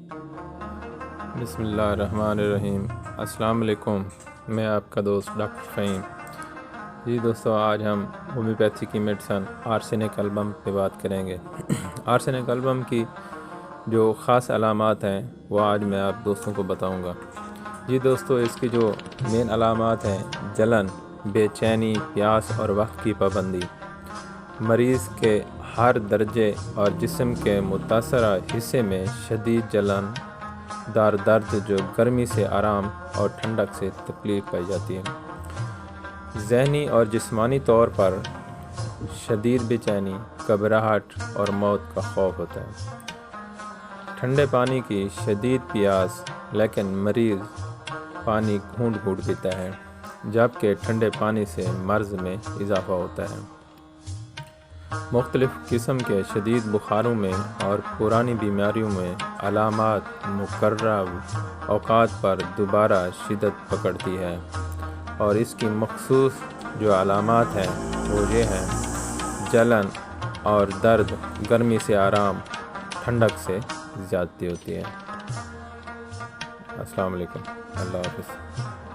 بسم اللہ الرحمن الرحیم۔ السلام علیکم، میں آپ کا دوست ڈاکٹر فہیم۔ جی دوستو، آج ہم ہومیوپیتھی کی میڈیسن آرسینک البم پہ بات کریں گے۔ آرسینک البم کی جو خاص علامات ہیں وہ آج میں آپ دوستوں کو بتاؤں گا۔ جی دوستو، اس کی جو مین علامات ہیں: جلن، بے چینی، پیاس اور وقت کی پابندی، مریض کے ہر درجے اور جسم کے متاثرہ حصے میں شدید جلن دار درد جو گرمی سے آرام اور ٹھنڈک سے تکلیف پائی جاتی ہے۔ ذہنی اور جسمانی طور پر شدید بے چینی، گھبراہٹ اور موت کا خوف ہوتا ہے۔ ٹھنڈے پانی کی شدید پیاس، لیکن مریض پانی گھونٹ گھونٹ پیتا ہے، جبکہ ٹھنڈے پانی سے مرض میں اضافہ ہوتا ہے۔ مختلف قسم کے شدید بخاروں میں اور پرانی بیماریوں میں علامات مقررہ اوقات پر دوبارہ شدت پکڑتی ہے، اور اس کی مخصوص جو علامات ہیں وہ یہ ہیں: جلن اور درد گرمی سے آرام، ٹھنڈک سے زیادتی ہوتی ہے۔ السلام علیکم، اللہ حافظ۔